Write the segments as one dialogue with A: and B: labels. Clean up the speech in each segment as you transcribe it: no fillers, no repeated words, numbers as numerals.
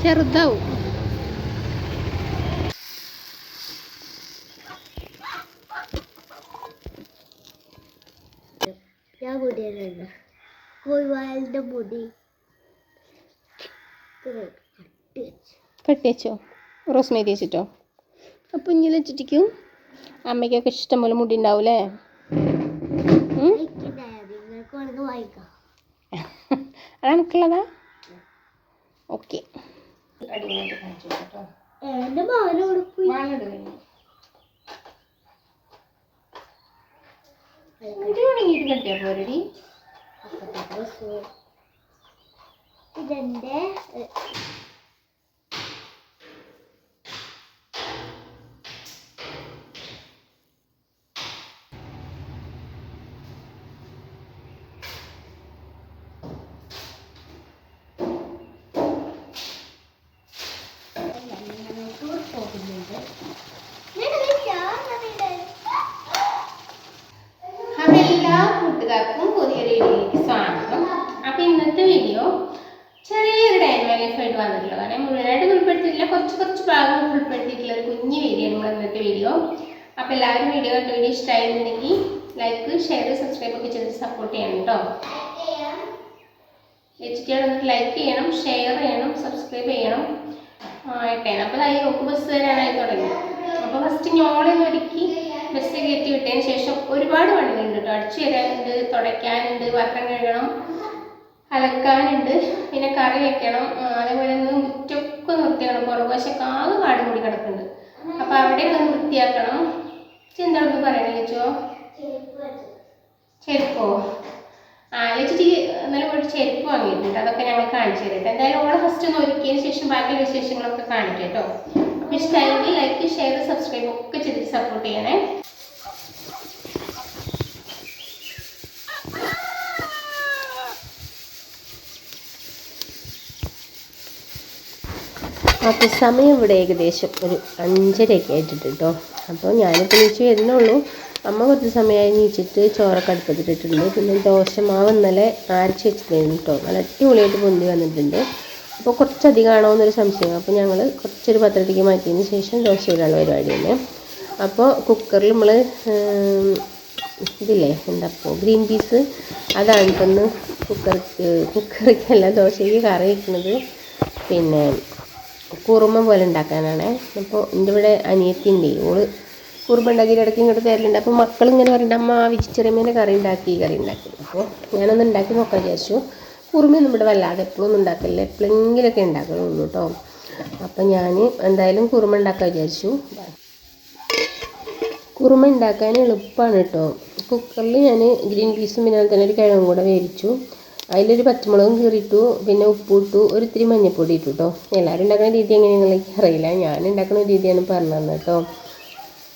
A: ചെറുതാവും.
B: ഞാൻ മുടിയല്ല കോഴിവാലിൻ്റെ മുടി
A: കെട്ടി വെച്ചോ? റോസ്മേരി വെച്ചിട്ടോ? അപ്പം ഇങ്ങനെ വെച്ചിട്ടിരിക്കും. അമ്മയ്ക്കൊക്കെ ഇഷ്ടംപോലെ മുടി ഉണ്ടാവൂലേ? അതെനിക്കുള്ളതാ? ഓക്കെ.
B: ഇതെന്റെ
A: എല്ലാ കൂട്ടുകാർക്കും പുതിയൊരു വീഡിയോയിലേക്ക് സ്വാഗതം. അപ്പോൾ ഇന്നത്തെ വീഡിയോ ചെറിയൊരു ഡയറി ലൈഫായിട്ട് വന്നിട്ടുള്ളത്. കാരണം മുഴുവനായിട്ട് ഉൾപ്പെടുത്തിയിട്ടില്ല, കുറച്ച് ഭാഗം ഉൾപ്പെടുത്തിയിട്ടുള്ള ഒരു കുഞ്ഞു വീഡിയോ ആണ് ഇന്നത്തെ വീഡിയോ. അപ്പോൾ എല്ലാവരും വീഡിയോ കണ്ട വീഡിയോ ഇഷ്ടമായിരുന്നുണ്ടെങ്കിൽ ലൈക്ക്, ഷെയർ, സബ്സ്ക്രൈബ് ഒക്കെ ചെയ്ത് സപ്പോർട്ട് ചെയ്യണം കേട്ടോ. വന്നിട്ട് ലൈക്ക് ചെയ്യണം, ഷെയർ ചെയ്യണം, സബ്സ്ക്രൈബ് ചെയ്യണം ആയിട്ടാണ്. അപ്പോൾ ഈ നോക്ക് ബസ് വരാനായി തുടങ്ങി. അപ്പോൾ ഫസ്റ്റ് ഞോളൊന്ന് ഒരുക്കി ബസ് കയറ്റി വിട്ടതിന് ശേഷം ഒരുപാട് പണികളുണ്ട് കേട്ടോ. അടിച്ചു തരാനുണ്ട്, തുടയ്ക്കാനുണ്ട്, പാത്രം കഴുകണം, അലക്കാനുണ്ട്, പിന്നെ കറി വെക്കണം, അതേപോലെ ഒന്ന് മുറ്റൊക്കെ വൃത്തിയാക്കണം. പുറകുവശമൊക്കെ ആകെ കാട് കൂടി കിടക്കുന്നുണ്ട്. അപ്പോൾ അവിടെയൊക്കെ ഒന്ന് വൃത്തിയാക്കണം. എന്താണെന്ന് പറയണേ ചോദിച്ചോ? ചെരുപ്പോ? ലച്ചിട്ട് എന്നാലും പോയിട്ട് ചെരുപ്പ് വാങ്ങിയിട്ടുണ്ട്. അതൊക്കെ ഞങ്ങൾ കാണിച്ചു തരട്ടെ. എന്തായാലും ഓളെ ഫസ്റ്റ് ഒന്ന് ഒരുക്കിയതിന് ശേഷം ബാക്കി വിശേഷങ്ങളൊക്കെ കാണിക്കാം കേട്ടോ. അപ്പോൾ ഇഷ്ടമായെങ്കിൽ ലൈക്ക്, ഷെയർ, സബ്സ്ക്രൈബ് ഒക്കെ ചെയ്ത് സപ്പോർട്ട് ചെയ്യണേ. അപ്പോൾ സമയം ഇവിടെ ഏകദേശം ഒരു 5:30 ആയിട്ടിട്ട് കേട്ടോ. അപ്പോൾ ഞാനിപ്പോൾ നീച്ച് വരുന്നുള്ളൂ. അമ്മ കുറച്ച് സമയമായി നീച്ചിട്ട് ചോറൊക്കെ അടുപ്പത്തിട്ടിട്ടുണ്ട്. പിന്നെ ദോശമാവ് ഇന്നലെ അരച്ച് വെച്ചിട്ടുണ്ടായിരുന്നു കേട്ടോ. നല്ല അടിപൊളിയായിട്ട് പൊന്തി വന്നിട്ടുണ്ട്. അപ്പോൾ കുറച്ചധികമാണോ എന്നൊരു സംശയം. അപ്പോൾ ഞങ്ങൾ കുറച്ചൊരു പാത്രത്തേക്ക് മാറ്റിയതിന് ശേഷം ദോശ ഇടാനുള്ള പരിപാടിയാണ്. അപ്പോൾ കുക്കറിൽ നമ്മൾ ഇതില്ലേ എന്താപ്പോൾ ഗ്രീൻ പീസ് അതാണ് ഇപ്പൊന്ന് കുക്കറിക്കല്ല ദോശയ്ക്ക് കറി വയ്ക്കുന്നത്. പിന്നെ കുറുമ പോലെ ഉണ്ടാക്കാനാണ്. അപ്പോൾ എൻ്റെ ഇവിടെ അനിയത്തിൻ്റെ ഓള് കുറുമ ഉണ്ടാക്കി ഇടയ്ക്ക് ഇങ്ങോട്ട് തരലുണ്ട്. അപ്പോൾ മക്കളിങ്ങനെ പറയുന്നുണ്ട്, അമ്മ വിച്ചിറമേനെ കറി ഉണ്ടാക്കി. അപ്പോൾ ഞാനൊന്ന് ഉണ്ടാക്കി നോക്കാൻ വിചാരിച്ചു. കുറുമയൊന്നും ഇവിടെ വല്ലാതെ എപ്പോഴൊന്നും ഉണ്ടാക്കില്ല, എപ്പോഴെങ്കിലൊക്കെ ഉണ്ടാക്കലുള്ളൂ കേട്ടോ. അപ്പം ഞാൻ എന്തായാലും കുറുമ ഉണ്ടാക്കാൻ വിചാരിച്ചു. കുറുമ ഉണ്ടാക്കാൻ എളുപ്പമാണ് കേട്ടോ. കുക്കറിൽ ഞാൻ ഗ്രീൻ പീസും പിന്നെ തന്നെ ഒരു കിഴങ്ങും കൂടെ വേവിച്ചു. അതിലൊരു പച്ചമുളകും കീറിയിട്ടു, പിന്നെ ഉപ്പിട്ടു, ഒരു ഇത്തിരി മഞ്ഞൾപ്പൊടി ഇട്ടു കേട്ടോ. എല്ലാവരും ഉണ്ടാക്കുന്ന രീതി എങ്ങനെയാണെന്ന് എനിക്ക് അറിയില്ല, ഞാൻ ഉണ്ടാക്കുന്ന രീതിയാണ് പറഞ്ഞു തന്നത് കേട്ടോ.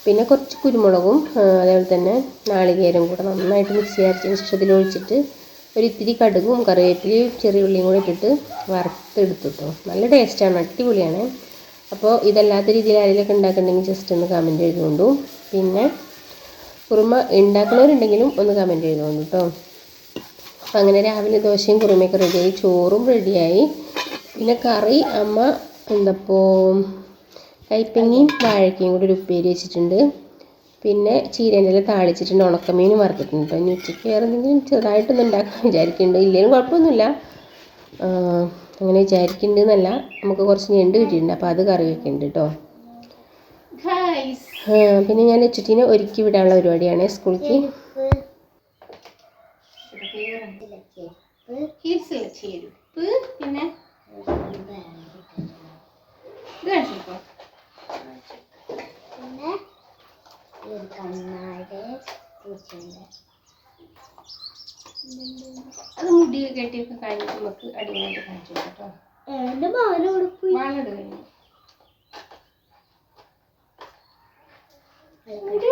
A: പിന്നെ കുറച്ച് കുരുമുളകും അതേപോലെ തന്നെ നാളികേരം കൂടെ നന്നായിട്ട് മിക്സി അരച്ചതിന് ശേഷം ഇതിലൊഴിച്ചിട്ട് ഒരു ഇത്തിരി കടുകും കറിവേപ്പിലയും ചെറിയ ഉള്ളിയും കൂടെ ഇട്ടിട്ട് വറുത്തെടുത്തു കേട്ടോ. നല്ല ടേസ്റ്റാണ്, അടിപൊളിയാണ്. അപ്പോൾ ഇതല്ലാത്ത രീതിയിൽ ആരെങ്കിലുമൊക്കെ ഉണ്ടാക്കുന്നുണ്ടെങ്കിൽ ജസ്റ്റ് ഒന്ന് കമൻറ്റ് എഴുതുകൊണ്ടു. പിന്നെ കുറുമ ഉണ്ടാക്കുന്നവരുണ്ടെങ്കിലും ഒന്ന് കമൻറ്റ് എഴുതുകൊണ്ടു കേട്ടോ. അപ്പം അങ്ങനെ രാവിലെ ദോശയും കുറുമയൊക്കെ റെഡിയായി, ചോറും റെഡിയായി. പിന്നെ കറി അമ്മ എന്തപ്പോൾ കൈപ്പങ്ങയും വാഴയ്ക്കയും കൂടി ഒരു ഉപ്പേരി വെച്ചിട്ടുണ്ട്. പിന്നെ ചീരേൻ്റെ ഇല താളിച്ചിട്ടുണ്ട്, ഉണക്കമീനും വറുത്തിട്ടുണ്ട് കേട്ടോ. ഇനി ഉച്ചയ്ക്ക് വേറെ എന്തെങ്കിലും ചെറുതായിട്ടൊന്നും ഉണ്ടാക്കാൻ വിചാരിക്കുന്നുണ്ട്. ഇല്ലെങ്കിലും കുഴപ്പമൊന്നുമില്ല, അങ്ങനെ വിചാരിക്കുന്നുണ്ട് എന്നല്ല. നമുക്ക് കുറച്ച് ഞണ്ട് കിട്ടിയിട്ടുണ്ട്, അപ്പോൾ അത് കറി വെക്കുന്നുണ്ട് കേട്ടോ. പിന്നെ ഞാൻ ലച്ചുട്ടീനെ ഒരുക്കി വിടാനുള്ള പരിപാടിയാണ് സ്കൂളിലേക്ക്. പിന്നെ അത് മുടി കെട്ടിയൊക്കെ കഴിഞ്ഞിട്ട് നമുക്ക് അടിപൊളിയായിട്ട് കാണിച്ചു കേട്ടോ.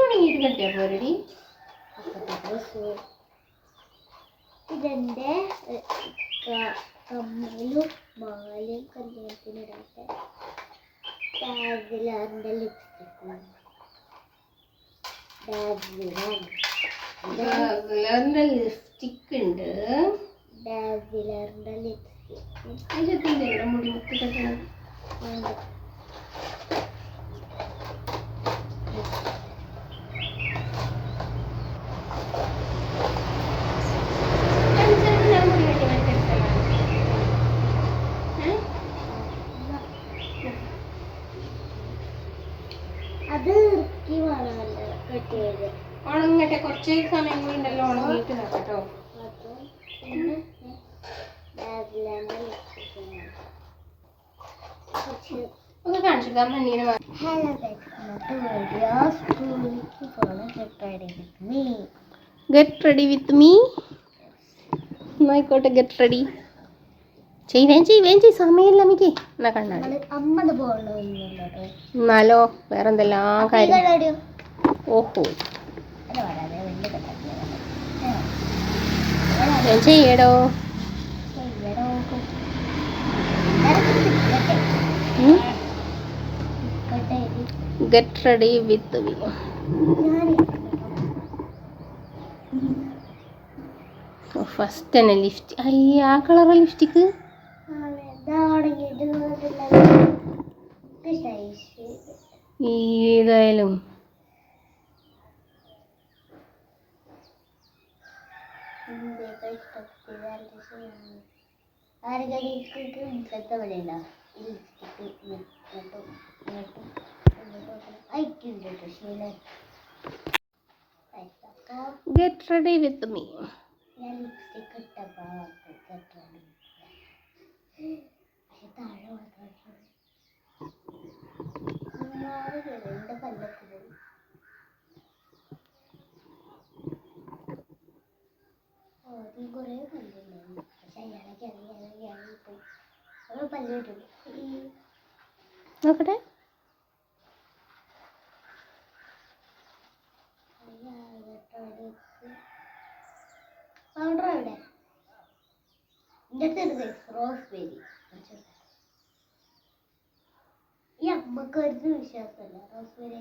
A: ഉണങ്ങിയിട്ട് കെട്ടിയാ പോരടി.
B: ഇതെന്റെ കമ്മലും മാലയും കല്യാണത്തിന് ഇടാത്ത ഡാസ്ലറിന്റെ ലിപ്സ്റ്റിക്കാണ്.
A: ലിപ്സ്റ്റിക് ഉണ്ട്.
B: ഡാസിലറിന്റെ ലിപ്സ്റ്റിക്.
A: അതിലെത്തില്ല മുടി മുത്ത് കെട്ടണം.
B: അത് ഇറക്കി വേണമല്ലോ കെട്ടിയത്.
A: ഉണങ്ങട്ടെ, കുറച്ച് സമയം കൂടി ഉണ്ടല്ലോ, ഉണങ്ങിയിട്ട് കേട്ടോ.
B: അപ്പം പിന്നെ ഡാസിലറിന്റെ ലിപ്സ്റ്റിക്
A: ഒന്ന് കാണിച്ചിട്ട് മണ്ണീനെ.
B: ഹലോ ഗൈസ്, ഇന്നത്തെ വീഡിയോ സ്കൂളിലേക്ക് പോകണം.
A: Get ready with me. ആയിക്കോട്ടെ, ഗെറ്റ് റെഡി ചെയ്യ് സമയമില്ല അമ്മയ്ക്ക്. എന്നാ കണ്ണാടി
B: അമ്മത് പോകണമെന്നുള്ളത്.
A: എന്നാലോ വേറെന്തെല്ലാം കാര്യം. ഓഹോ, ഞാൻ ചെയ്യടോ. Get ready with me. First തന്നെ ലിഫ്റ്റ്. അയ്യ, ആ കളറാ ലിഫ്റ്റിക്ക്. ഏതായാലും ഗെറ്റ് റെഡി വിത്ത് മീ.
B: ഞാൻ ലിപ്സ്റ്റിക് ഇട്ടപ്പോ താഴെ എന്റെ പല്ലൊക്കെ പോയി. ആദ്യം കുറേ പല്ലുണ്ടായിരുന്നു, പക്ഷെ അയാളൊക്കെ ഇറങ്ങിപ്പോയി. അത് പല്ല് കിട്ടുള്ളൂ.
A: നോക്കട്ടെ.
B: പൗഡർ എവിടെ? എൻ്റെ അടുത്ത് റോസ്ബെരി. ഈ അമ്മക്ക് ഒരു വിശ്വാസമല്ല. റോസ്ബെരി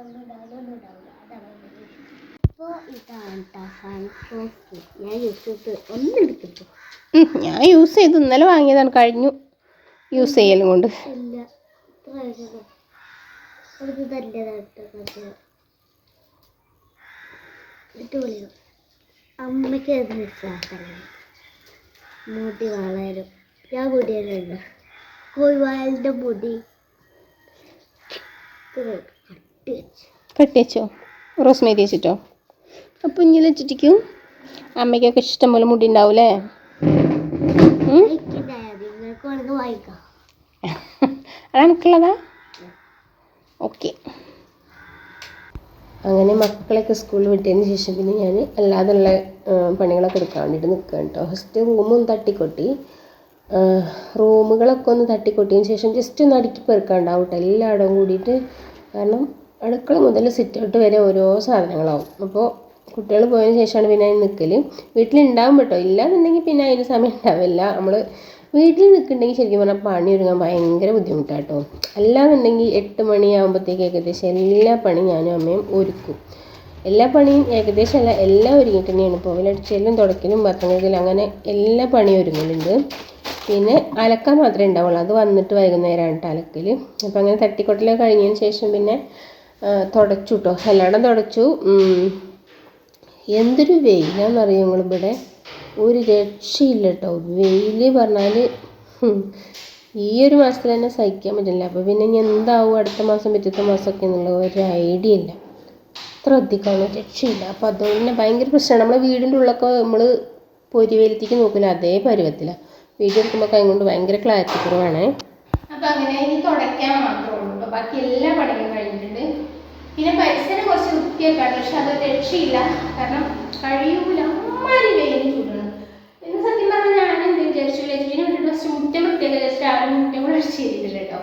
B: ഒന്നും ഉണ്ടാവില്ല. അതാണ് ഇപ്പോൾ ഇതാണ് റോസ്ബെരി. ഞാൻ യൂസ് ചെയ്ത് ഒന്നെടുത്തിട്ടു.
A: ഞാൻ യൂസ് ചെയ്തു, ഇന്നലെ വാങ്ങിയതാണ്, കഴിഞ്ഞു യൂസ് ചെയ്യലും കൊണ്ട്.
B: ഇല്ല, അത് തൻ്റെതായിട്ട് ഇട്ടുപൊളിയോ. അമ്മയ്ക്ക് അത് വിശ്വാസമല്ല. മുടി വളരും. ഞാൻ മുടിയല്ല, കോഴിവാലിൻ്റെ മുടി
A: കെട്ടി വെച്ചോ, റോസ്മേരി വെച്ചിട്ടോ. അപ്പം ഇങ്ങനെ വെച്ചിട്ടിരിക്കും. അമ്മയ്ക്കൊക്കെ ഇഷ്ടം പോലെ മുടി ഉണ്ടാവൂലേ.
B: നിങ്ങൾക്ക് വേണമെങ്കിൽ വാങ്ങിക്കാം.
A: അതെനിക്കുള്ളതാ. ഓക്കെ. അങ്ങനെ മക്കളെയൊക്കെ സ്കൂളിൽ വിട്ടതിന് ശേഷം പിന്നെ ഞാൻ അല്ലാതുള്ള പണികളൊക്കെ എടുക്കാൻ വേണ്ടിയിട്ട് നിൽക്കുകയാണ് കേട്ടോ. ഫസ്റ്റ് റൂമൊന്ന് തട്ടിക്കൊട്ടി, റൂമുകളൊക്കെ ഒന്ന് തട്ടിക്കൊട്ടിയതിന് ശേഷം ജസ്റ്റ് ഒന്ന് അടുക്കി പെറുക്കാണ്ടാവും കേട്ടോ, എല്ലായിടവും കൂടിയിട്ട്. കാരണം അടുക്കള മുതൽ സിറ്റ് ഔട്ട് വരെ ഓരോ സാധനങ്ങളാവും. അപ്പോൾ കുട്ടികൾ പോയതിന് ശേഷമാണ് പിന്നെ അതിന് നിൽക്കൽ. വീട്ടിലുണ്ടാവും കേട്ടോ, ഇല്ലാന്നുണ്ടെങ്കിൽ പിന്നെ അതിന് സമയം ഉണ്ടാവില്ല. നമ്മൾ വീട്ടിൽ നിൽക്കുന്നുണ്ടെങ്കിൽ ശരിക്കും പറഞ്ഞാൽ പണി ഒരുങ്ങാൻ ഭയങ്കര ബുദ്ധിമുട്ടാണ് കേട്ടോ. അല്ലാന്നുണ്ടെങ്കിൽ 8 മണിയാകുമ്പോഴത്തേക്ക് ഏകദേശം എല്ലാ പണിയും ഞാനും അമ്മയും ഒരുക്കും. എല്ലാ പണിയും ഏകദേശം അല്ല, എല്ലാം ഒരുങ്ങിയിട്ട് തന്നെയാണ്. പോവലടിച്ചലും തുടക്കലും പാത്രം കഴുകലും അങ്ങനെ എല്ലാ പണിയും ഒരുങ്ങലുണ്ട്. പിന്നെ അലക്കാൻ മാത്രമേ ഉണ്ടാവുള്ളൂ, അത് വന്നിട്ട് വൈകുന്നേരമാണ് കേട്ടോ അലക്കൽ. അപ്പോൾ അങ്ങനെ തട്ടിക്കൊട്ടലൊക്കെ കഴിഞ്ഞതിന് ശേഷം പിന്നെ തുടച്ചു കേട്ടോ, എല്ലായിടം തുടച്ചു. എന്തൊരു വെയിലാണെന്നറിയോ നിങ്ങളിവിടെ, ഒരു രക്ഷയില്ല കേട്ടോ. വെയിൽ പറഞ്ഞാൽ ഈ ഒരു മാസത്തിൽ തന്നെ സഹിക്കാൻ പറ്റില്ല. അപ്പോൾ പിന്നെ ഇനി എന്താവും അടുത്ത മാസം പിറ്റത്തെ മാസമൊക്കെ എന്നുള്ള ഒരു ഐഡിയ ഇല്ല. അത്ര അധികമാണ്, രക്ഷയില്ല. അപ്പോൾ അതുകൊണ്ട് തന്നെ ഭയങ്കര പ്രശ്നമാണ്. നമ്മളെ വീടിൻ്റെ ഉള്ളൊക്കെ നമ്മൾ പൊരിവെയിലത്തേക്ക് നോക്കില്ല, അതേ പരുവത്തിലാണ്. വീഡിയോ എടുക്കുമ്പോൾ കൈ കൊണ്ട് ഭയങ്കര ക്ലാരിറ്റി കുറവാണേ. അപ്പോൾ അങ്ങനെ ഇനി തുടയ്ക്കാൻ മാത്രമേ ഉള്ളൂ കേട്ടോ, ബാക്കി എല്ലാ പണികളും കഴിഞ്ഞിട്ടുണ്ട്. പിന്നെ പരിസരം കുറച്ച് വൃത്തിയാക്കാണ്, പക്ഷെ അത് രക്ഷയില്ല. കാരണം കഴിയൂല, അമ്മാരി വെയിൽ ചൂടാണ്. പിന്നെ സത്യം പറഞ്ഞാൽ ഞാൻ എന്ത് വിചാരിച്ചു, ലക്ഷ്മിനെ വേണ്ടിയിട്ട് ഫസ്റ്റ് മുറ്റം വൃത്തിയാക്കുക, ജസ്റ്റ് ആരും മുറ്റം കൂടെ അടിച്ച് ചെയ്തിട്ടില്ല കേട്ടോ.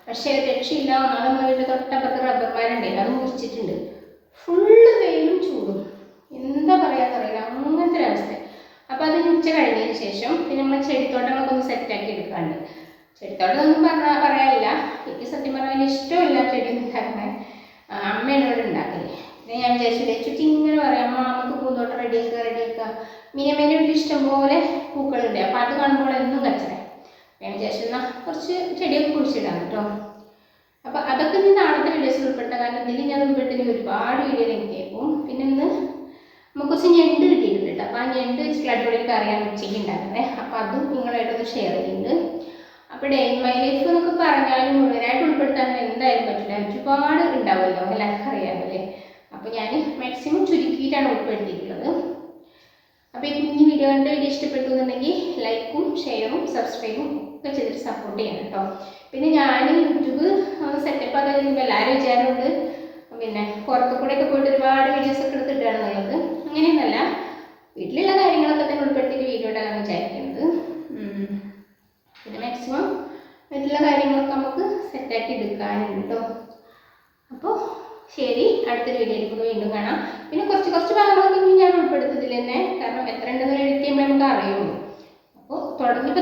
A: പക്ഷേ രക്ഷയില്ല. ഒന്നാമത് നമ്മൾ വീട്ടിൽ തൊട്ടപ്പുറത്ത് റബ്ബർമാരുണ്ട്, അത് മുറിച്ചിട്ടുണ്ട്. ഫുള്ള് വെയിലും ചൂടും, എന്താ പറയാന്നറിയില്ല, അങ്ങനത്തെ ഒരു അവസ്ഥ. അപ്പോൾ അത് ഉച്ച കഴിഞ്ഞതിന് ശേഷം പിന്നെ നമ്മൾ ചെടിത്തോട്ടങ്ങളൊക്കെ ഒന്ന് സെറ്റാക്കി എടുക്കാണ്ട്. ചെടിത്തോട്ടം ഒന്നും പറയാനില്ല, എനിക്ക് സത്യം പറഞ്ഞാൽ ഇഷ്ടമില്ല ചെടി ഉണ്ടാക്കാൻ. അമ്മയാണ് ഇവിടെ ഉണ്ടാക്കല്. പിന്നെ ഞാൻ വിചാരിച്ചില്ലേ ചുറ്റി ഇങ്ങനെ പറയാം നമുക്ക് പൂന്തോട്ടം റെഡിയാക്കുക മിനിമേൻ്റെ വീട്ടിൽ ഇഷ്ടംപോലെ പൂക്കളുണ്ട്. അപ്പോൾ അത് കാണുമ്പോൾ എന്നും കച്ചറേ ഞാൻ വിചാരിച്ചിരുന്ന കുറച്ച് ചെടിയൊക്കെ കുഴിച്ചിടാം കേട്ടോ. അപ്പോൾ അതൊക്കെ ഇന്ന് നാളത്തെ വീഡിയോസിൽ ഉൾപ്പെട്ട, കാരണം ഇതിൽ ഞാൻ ഉൾപ്പെട്ടിന് ഒരുപാട് വീഡിയോ എനിക്ക് കേൾക്കും. പിന്നെ ഇന്ന് നമുക്ക് കുറച്ച് ഞണ്ട് കിട്ടിയിട്ടുണ്ട് കേട്ടോ. അപ്പോൾ ആ ഞണ്ട് വെച്ചിട്ടുള്ള അടിപൊളി കറിയാണ് ഉച്ചയ്ക്ക് ഉണ്ടാക്കുന്നത്. അപ്പോൾ അതും നിങ്ങളായിട്ടൊന്ന് ഷെയർ ചെയ്യുന്നുണ്ട്. അപ്പോൾ ഡേ ഇൻ മൈ ലൈഫ് എന്നൊക്കെ പറഞ്ഞാലും മുഴുവനായിട്ട് ഉൾപ്പെടുത്താൻ എന്തായാലും പറ്റില്ല, ഒരുപാട് ഉണ്ടാവുമല്ലോ, എല്ലാവർക്കും അറിയാമല്ലേ. അപ്പോൾ ഞാൻ മാക്സിമം ചുരുക്കിയിട്ടാണ് ഉൾപ്പെടുത്തിയിട്ടുള്ളത്. അപ്പോൾ ഈ കുഞ്ഞു വീഡിയോ കണ്ട് വീഡിയോ ഇഷ്ടപ്പെട്ടു എന്നുണ്ടെങ്കിൽ ലൈക്കും ഷെയറും സബ്സ്ക്രൈബും ഒക്കെ ചെയ്തിട്ട് സപ്പോർട്ട് ചെയ്യണം കേട്ടോ. പിന്നെ ഞാൻ യൂട്യൂബ് സെറ്റപ്പ് ആക്കാൻ കഴിയുമ്പോൾ എല്ലാവരും വിചാരമുണ്ട് പിന്നെ പുറത്തു കൂടെയൊക്കെ പോയിട്ട് ഒരുപാട് വീഡിയോസൊക്കെ എടുത്തിട്ടാണ് എന്നുള്ളത്. അങ്ങനെയൊന്നല്ല, വീട്ടിലുള്ള കാര്യങ്ങളൊക്കെ തന്നെ ഉൾപ്പെടുത്തിയിട്ട് വീഡിയോ ഇടാനാണ് വിചാരിക്കുന്നത്. പിന്നെ മാക്സിമം വീട്ടിലുള്ള കാര്യങ്ങളൊക്കെ നമുക്ക് സെറ്റാക്കി എടുക്കാനുണ്ട് കേട്ടോ. അപ്പോൾ ശരി, അടുത്തൊരു വീഡിയോയിൽ വീണ്ടും കാണാം. പിന്നെ കുറച്ച് ഭാഗങ്ങളൊക്കെ ഞാൻ ഉൾപ്പെടുത്തതിൽ തന്നെ, കാരണം എത്ര ഉണ്ടെന്ന് എഡിറ്റ് ചെയ്യുമ്പോൾ നമുക്ക് അറിയുള്ളൂ. അപ്പോൾ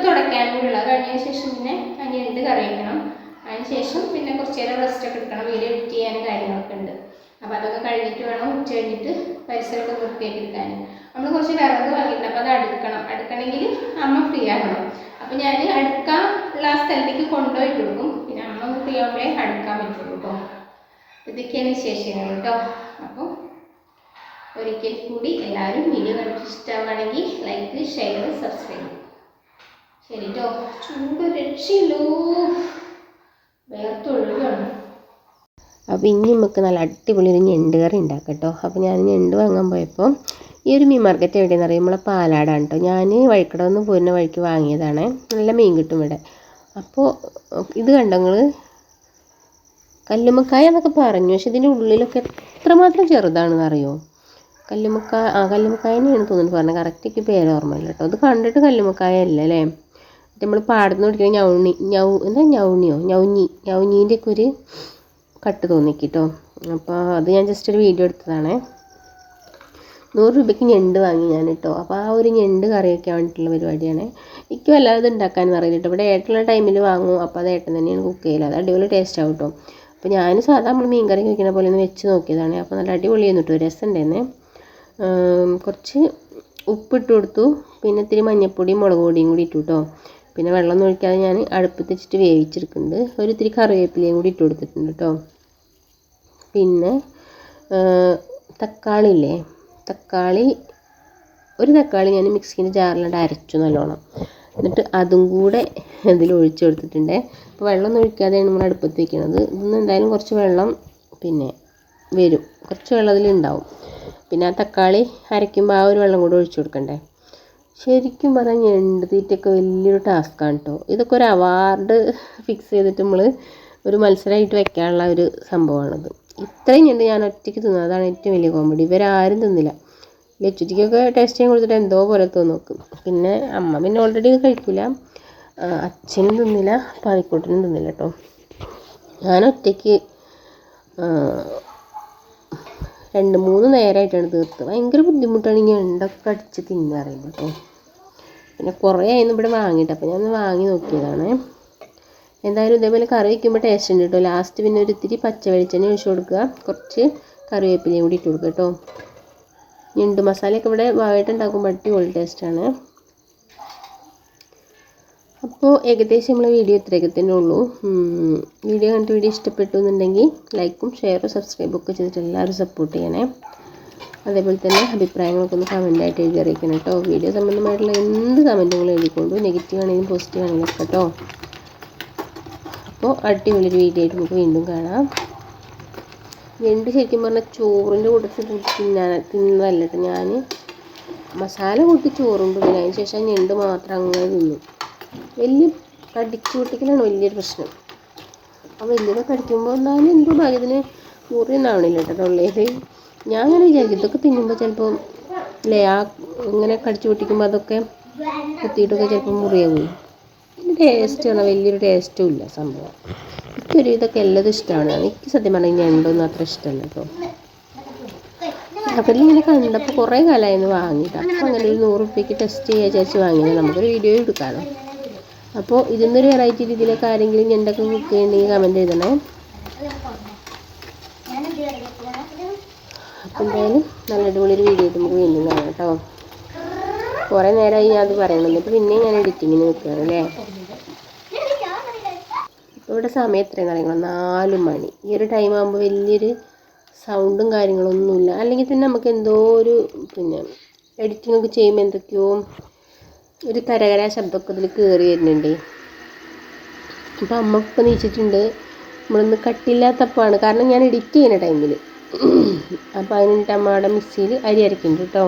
A: തുടയ്ക്കാൻ കൂടിയുള്ള കഴിഞ്ഞതിന് ശേഷം പിന്നെ ഞണ്ട് കറി വയ്ക്കണം. അതിന് ശേഷം പിന്നെ കുറച്ച് നേരം റെസ്റ്റൊക്കെ എടുക്കണം, വീഡിയോ എഡിറ്റ് ചെയ്യാനും കാര്യങ്ങളൊക്കെ ഉണ്ട്. അപ്പോൾ അതൊക്കെ കഴിഞ്ഞിട്ട് വേണം ഉച്ച കഴിഞ്ഞിട്ട് പരിസരമൊക്കെ വൃത്തിയാക്കി എടുക്കാൻ. നമ്മൾ കുറച്ച് വിറക് വാങ്ങിയിട്ടുണ്ട്, അപ്പോൾ അത് അടുക്കണമെങ്കിൽ അമ്മ ഫ്രീ ആകണം. അപ്പോൾ ഞാൻ അടുക്കാൻ ഉള്ള ആ സ്ഥലത്തേക്ക് കൊണ്ടുപോയിട്ട് കൊടുക്കും. പിന്നെ അമ്മ ഒന്ന് ഫ്രീ ആകുമ്പോഴേ അടുക്കാൻ പറ്റുള്ളൂ കേട്ടോ. ഇതൊക്കെയാണ് വിശേഷങ്ങൾ കേട്ടോ. അപ്പോൾ ഒരിക്കൽ കൂടി എല്ലാവരും വീഡിയോ കണ്ടിട്ട് ഇഷ്ടമാണെങ്കിൽ ലൈക്ക് ഷെയർ സബ്സ്ക്രൈബ് ശരി കേട്ടോ. ചൂട് രക്ഷയില്ലോ, വേർത്തൊഴുകാണ്. അപ്പോൾ ഇനി നമുക്ക് നല്ല അടിപൊളി ഒരു ഞണ്ട് കറി ഉണ്ടാക്കാം കേട്ടോ. അപ്പോൾ ഞാൻ ഞണ്ട് വാങ്ങാൻ പോയപ്പോൾ ഈ ഒരു മീൻ മാർക്കറ്റ് എവിടെയെന്ന് അറിയാം, നമ്മളെ പാലാടാണ് കേട്ടോ. ഞാൻ വഴിക്കടന്ന് പോരുന്ന വഴിക്ക് വാങ്ങിയതാണ്. നല്ല മീൻ കിട്ടും ഇവിടെ. അപ്പോൾ ഇത് കണ്ടങ്ങൾ കല്ലുമ്മക്കായ എന്നൊക്കെ പറഞ്ഞു, പക്ഷെ ഇതിൻ്റെ ഉള്ളിലൊക്കെ എത്രമാത്രം ചെറുതാണെന്ന് അറിയോ. കല്ലുമ്മക്കായ തന്നെയാണ് തോന്നുന്നു പറഞ്ഞത്, കറക്റ്റ് പേര് ഓർമ്മയില്ല കേട്ടോ. അത് കണ്ടിട്ട് കല്ലുമ്മക്കായ അല്ല അല്ലേ, നമ്മൾ പാടത്തുനിന്ന് പിടിക്കുന്ന ഞൗഞ്ഞീൻ്റെ ഒക്കെ ഒരു കട്ട് തോന്നിക്കിട്ടോ. അപ്പോൾ അത് ഞാൻ ജസ്റ്റ് ഒരു വീഡിയോ എടുത്തതാണ്. 100 രൂപയ്ക്ക് ഞണ്ട് വാങ്ങി ഞാൻ കേട്ടോ. അപ്പോൾ ആ ഒരു ഞണ്ട് കറി വയ്ക്കാൻ വേണ്ടിയിട്ടുള്ള പരിപാടിയാണ്. എനിക്ക് വല്ലാതെ ഉണ്ടാക്കാനെന്ന് അറിയില്ല കേട്ടോ. ഇവിടെ ഏട്ടനുള്ള ടൈമിൽ വാങ്ങും, അപ്പോൾ അത് ഏട്ടൻ തന്നെയാണ് കുക്ക് ചെയ്യല്. അത് അടിപൊളി ടേസ്റ്റ് ആവും കേട്ടോ. അപ്പോൾ ഞാൻ സാധാ നമ്മൾ മീൻ കറി വയ്ക്കുന്ന പോലെ ഒന്ന് വെച്ച് നോക്കിയതാണ്. അപ്പോൾ നല്ല അടിപൊളിയായിരുന്നു കേട്ടോ, രസം ഉണ്ടായിരുന്നു. കുറച്ച് ഉപ്പിട്ട് കൊടുത്തു, പിന്നെ ഇത്തിരി മഞ്ഞൾപ്പൊടിയും മുളക് പൊടിയും കൂടി ഇട്ടു കേട്ടോ. പിന്നെ വെള്ളമൊന്നും ഒഴിക്കാതെ ഞാൻ അടുപ്പത്ത് വെച്ചിട്ട് വേവിച്ചെടുക്കുന്നുണ്ട്. ഇത്തിരി കറിവേപ്പിലയും കൂടി ഇട്ട് കൊടുത്തിട്ടുണ്ട് കേട്ടോ. പിന്നെ തക്കാളി ഇല്ലേ, ഒരു തക്കാളി ഞാൻ മിക്സിൻ്റെ ജാറിലിട്ട് അരച്ചു നല്ലോണം. എന്നിട്ട് അതും കൂടെ ഇതിൽ ഒഴിച്ചു കൊടുത്തിട്ടുണ്ട്. അപ്പോൾ വെള്ളമൊന്നും ഒഴിക്കാതെയാണ് നമ്മൾ അടുപ്പത്ത് വയ്ക്കുന്നത്. ഇന്ന് എന്തായാലും കുറച്ച് വെള്ളം പിന്നെ വരും, കുറച്ച് വെള്ളം അതിലുണ്ടാവും. പിന്നെ ആ തക്കാളി അരയ്ക്കുമ്പോൾ ആ ഒരു വെള്ളം കൂടെ ഒഴിച്ചു കൊടുക്കണ്ടേ. ശരിക്കും പറഞ്ഞാൽ ഞണ്ട് തീറ്റയൊക്കെ വലിയൊരു ടാസ്ക്കാണ് കേട്ടോ. ഇതൊക്കെ ഒരു അവാർഡ് ഫിക്സ് ചെയ്തിട്ട് നമ്മൾ ഒരു മത്സരമായിട്ട് വെക്കാനുള്ള ഒരു സംഭവമാണിത്. ഇത്രയും ഞണ്ട് ഞാൻ ഒറ്റയ്ക്ക് തിന്നത്, അതാണ് ഏറ്റവും വലിയ കോമഡി. ഇവരാരും തിന്നില്ല. ലച്ചുറ്റിക്കൊക്കെ ടേസ്റ്റ് ചെയ്യാൻ കൊടുത്തിട്ട് എന്തോ പോലെ തോന്നും. പിന്നെ അമ്മ പിന്നെ ഓൾറെഡി ഇത് കഴിക്കില്ല, അച്ഛനും തിന്നില്ല, പാതിക്കൂട്ടനും തിന്നില്ല കേട്ടോ. ഞാൻ ഒറ്റയ്ക്ക് 2-3 നേരമായിട്ടാണ് തീർത്തത്. ഭയങ്കര ബുദ്ധിമുട്ടാണ് ഈ ഞണ്ടൊക്കെ അടിച്ച് തിന്നറിയുമ്പോൾ കേട്ടോ. പിന്നെ കുറേ ആയിരുന്നു ഇവിടെ വാങ്ങിയിട്ട്, അപ്പോൾ ഞാൻ വാങ്ങി നോക്കിയതാണ്. എന്തായാലും ഇതേപോലെ കറി വയ്ക്കുമ്പോൾ ടേസ്റ്റ് ഉണ്ട് കേട്ടോ. ലാസ്റ്റ് പിന്നെ ഒരു ഇത്തിരി പച്ച വെളിച്ചെണ്ണ ഒഴിച്ച് കൊടുക്കുക, കുറച്ച് കറിവേപ്പിലയും കൂടി ഇട്ട് കൊടുക്കുക കേട്ടോ. ഞണ്ട് മസാലയൊക്കെ ഇവിടെ വായിട്ട് അടിപൊളി ടേസ്റ്റാണ്. അപ്പോൾ ഏകദേശം നമ്മൾ വീഡിയോ ഇത്രയൊക്കെ തന്നെ ഉള്ളൂ. വീഡിയോ കണ്ടിട്ട് വീഡിയോ ഇഷ്ടപ്പെട്ടു എന്നുണ്ടെങ്കിൽ ലൈക്കും ഷെയറും സബ്സ്ക്രൈബും ഒക്കെ ചെയ്തിട്ട് എല്ലാവരും സപ്പോർട്ട് ചെയ്യണേ. അതേപോലെ തന്നെ അഭിപ്രായങ്ങളൊക്കെ ഒന്ന് കമൻറ്റായിട്ട് എഴുതി അറിയിക്കണം കേട്ടോ. വീഡിയോ സംബന്ധമായിട്ടുള്ള എന്ത് കമൻറ്റുകളും എഴുതിക്കൊണ്ടു, നെഗറ്റീവ് ആണെങ്കിലും പോസിറ്റീവ് ആണെങ്കിലും ഒക്കെ കേട്ടോ. അപ്പോൾ അടിപൊളിയൊരു വീഡിയോ ആയിട്ട് നമുക്ക് വീണ്ടും കാണാം. ഞണ്ട് ശരിക്കും പറഞ്ഞാൽ ചോറിൻ്റെ കൂട്ടത്തിൽ തിന്നതല്ല കേട്ടോ. ഞാൻ മസാല കൂട്ടി ചോറുണ്ട്, പിന്നെ അതിന് ശേഷം ഞണ്ട് മാത്രം അങ്ങനെ തിന്നും. വലിയ കടിച്ചു പൊട്ടിക്കലാണ് വലിയൊരു പ്രശ്നം. അപ്പോൾ വലിയതൊക്കെ കടിക്കുമ്പോൾ എന്നാലും എന്തോ ഭാഗ്യത്തിന് മുറിയൊന്നും ആവണില്ല കേട്ടോ ഉള്ളത്. ഞാൻ അങ്ങനെ വിചാരിക്കും ഇതൊക്കെ തിന്നുമ്പോൾ ചിലപ്പോൾ അല്ലേ ഇങ്ങനെ കടിച്ചു പൊട്ടിക്കുമ്പോൾ അതൊക്കെ കുത്തിയിട്ടൊക്കെ ചിലപ്പോൾ മുറിയാവും. ഇതിൻ്റെ ടേസ്റ്റ് പറഞ്ഞാൽ വലിയൊരു ടേസ്റ്റും ഇല്ല സംഭവം. എനിക്കൊരു ഇതൊക്കെ എല്ലാതും ഇഷ്ടമാണ്. എനിക്ക് സത്യം പറഞ്ഞാൽ ഞണ്ടൊന്നും അത്ര ഇഷ്ടമല്ല കേട്ടോ. അപ്പോൾ ഇങ്ങനെ കണ്ടപ്പോൾ കുറേ കാലമായിരുന്നു വാങ്ങിയിട്ട്. അപ്പോൾ അങ്ങനെ ഒരു 100 രൂപയ്ക്ക് ടെസ്റ്റ് ചെയ്യാൻ വിചാരിച്ച് വാങ്ങിയത്. നമുക്കൊരു വീഡിയോ എടുക്കാമല്ലോ. അപ്പോൾ ഇതിന്നൊരു വെറൈറ്റി രീതിയിലൊക്കെ ആരെങ്കിലും ഞണ്ടൊക്കെ കുക്ക് ചെയ്യണമെങ്കിൽ കമൻറ്റ് എഴുതണേ. എന്തായാലും നല്ല അടിപൊളി ഒരു വീഡിയോ നമുക്ക് വീണ്ടും കാണാം കേട്ടോ. കുറേ നേരമായി ഞാൻ അത് പറയണം, എന്നിട്ട് പിന്നെയും ഞാൻ എഡിറ്റിങ്ങിന് നിൽക്കുകയാണ് അല്ലേ. ഇപ്പോൾ ഇവിടെ സമയം എത്രയും കാര്യങ്ങൾ 4 മണി. ഈ ഒരു ടൈം ആകുമ്പോൾ വലിയൊരു സൗണ്ടും കാര്യങ്ങളൊന്നുമില്ല. അല്ലെങ്കിൽ തന്നെ നമുക്ക് എന്തോ ഒരു പിന്നെ എഡിറ്റിംഗ് ഒക്കെ ചെയ്യുമ്പോൾ എന്തൊക്കെയോ ഒരു കരകര ശബ്ദമൊക്കെ ഇതിൽ കയറി വരുന്നുണ്ട്. അപ്പോൾ അമ്മ ഇപ്പം നീച്ചിട്ടുണ്ട്. നമ്മളിന്ന് കട്ടില്ലാത്തപ്പാണ്, കാരണം ഞാൻ എഡിറ്റ് ചെയ്യുന്ന ടൈമിൽ. അപ്പോൾ അതിനിട്ട് അമ്മ അവിടെ മിക്സിയിൽ അരി അരക്കുന്നുണ്ട് കേട്ടോ.